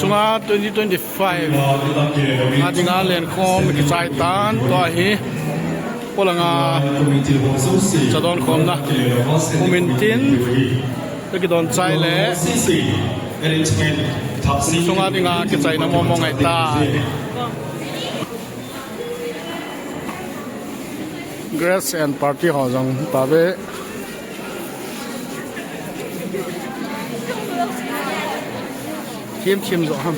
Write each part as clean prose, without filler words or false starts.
Sunga 2025 Adinga len khom ki chai tan to hi polanga chadon khom na umintin ki don chai le sunga dinga ki chai na mo ngai ta Grace and party ho jong ta be chim rõ không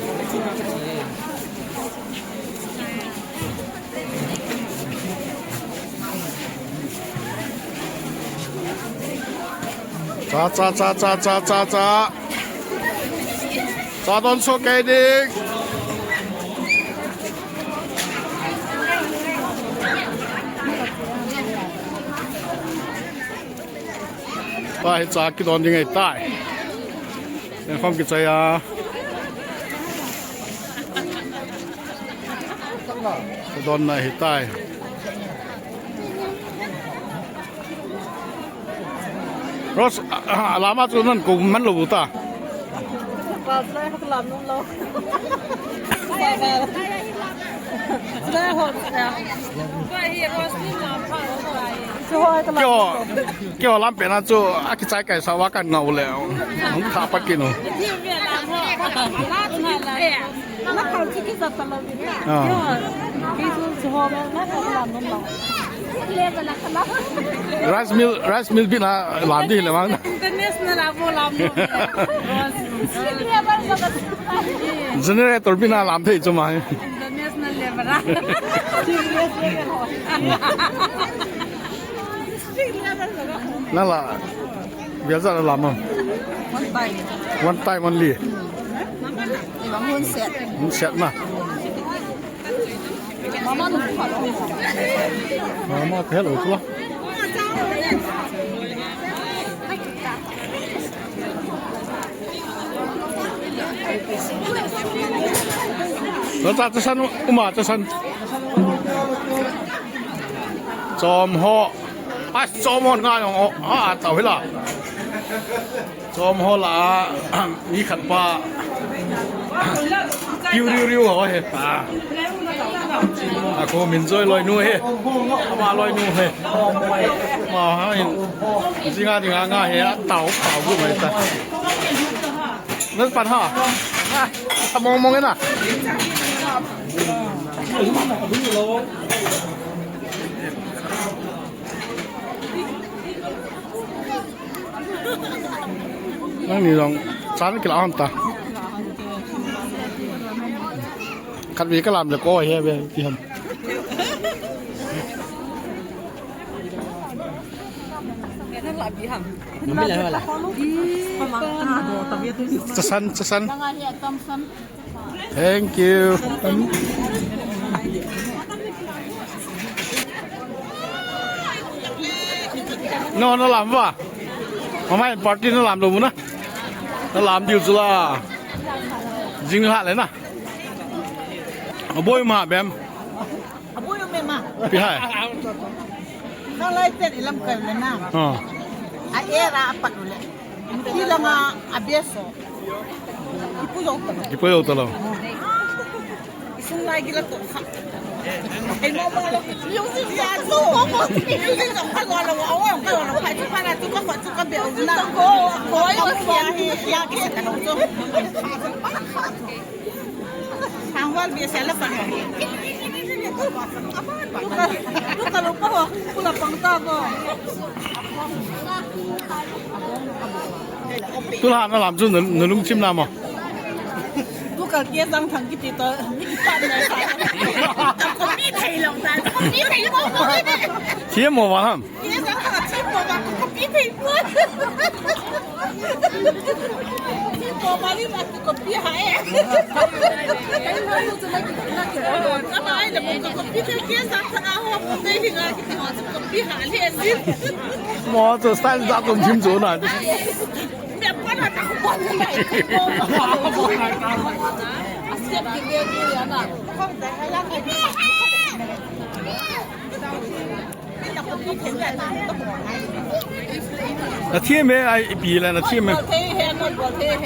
cha đón số cây đi cha cái đón như ngày tại nên không cái chơi à đón này hiện tại rồi làm mà chúng nó cùng mình lụt ta vào đây không làm luôn lâu đây hồn nè kiểu làm bên đó chỗ cái trái cây sao cái ngầu lẹo không thả bắt kia nữa nó không chỉ cái giật tầm cái số hồ nó không làm luôn lâu rice mill bên là làm đi là mang generator bên là làm thế chứ màนั่นแหละเดี๋ยวจะlàm không one time only muốn xét mà mama thế rồi chứ nó ra cho sân mà cho sân chòm họ chòm họ ngay rồi tàu hết là chòm họ là ý khẩn ba riu hả hết cô mình chơi loài nuôi hết mà loài nuôi hết mà hay gì nghe thì nghe hết tàu của mình ta nó bắn hả mong cái nàoนั่นนี่ลองชั้นกี่ล้านตาคันวีก็ลำเลยก็เฮียเว้ยที่ทำไม่เลยอะไรจะสั้น thank you นอนหลับวะไม่ปาร์ตี้นอนหลับดูนะนอนหลับอยู่จุฬาจริงหรือเปล่านะอาบุยมาแบบอาบุยไม่มาพี่ให้เขาเลยเจ็ดลำเกินเลยนะอาเอราปัดเลยที่เรามาอาเบียสกี่ปีแล้วตัวเราซึ่งนายกินแล้วตัวไอ้โมบายเรายุ่งสิยาสู้โมบายยุ่งสิสองพันกว่าเราเอาไว้ของเราไปทุกพันทุกคนทุกคนเบียวนะโก้โก้ยากินกันเราจ้ทางวันเบียร์เสร็จแล้วฟังลูกตาลูกป่ะคุณละปังตาบ่ตัวหาหน้าหลามจุนหนึ่งลุงชิมน้ำมั้งลูกกับเกียร์สังถังกิจตัวนี่ปั้นเลยใส่คนนี้ไทยลงได้คนนี้ไทยมองไม่ได้เที่ยวมัววะฮะเกียร์สังถังชิมมัวมาคนนี้ไทยม้วนที่ตัวมาที่มาคนนี้หายทำไมเดี๋ยวผมคนนี้เกียร์สังถังเอาผมได้ที่งานที่งานคนนี้หายเลยสิมัวจะใส่จับตรงชิมจุนอ่ะแบบว่าเราจะขบวนยังไงเสียบกินเดียวนี่อ่ะข้องแต่ให้รักให้พี่邊入去啲錢嘅都冇那天没哎比了，那天没。我睇戲，我睇戲。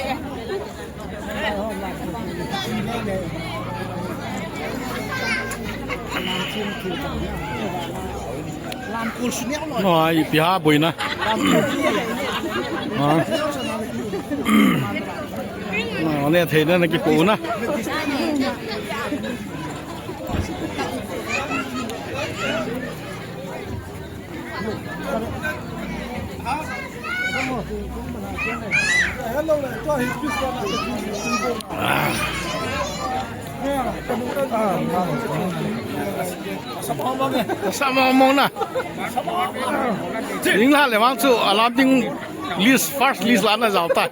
哦，一比下不呢？啊，哦，那天那个ปูนะsama ngomong na Ling la le wang chu alam ding list first list la na zao ta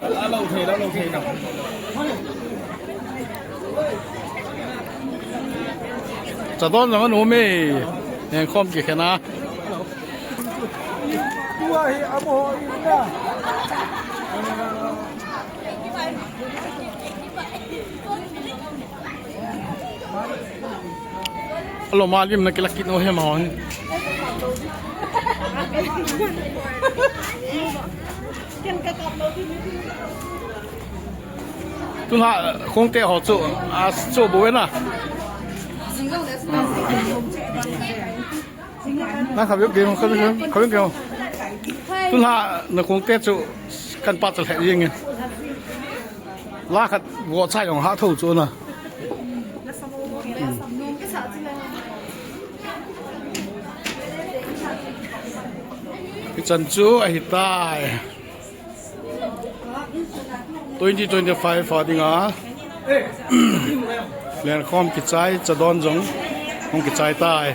จะต้นมันหนูไม่ยังคอมกี่แค่นะlo malim na kilakit no he mahon tu ha không thể họ chỗ à chỗ bố na naขับยกเดียวเขาไม่เขาไม่เกี่ยวtu ha na không thể chỗกันปัดจะแหงยังไงลากขัดวัวใช่ของหาถูกchỗนะจันจูไอ้ตาย2025 ฟ้าดิงาเรียนคอมกิจใจจะโดนจงคงกิจใจตาย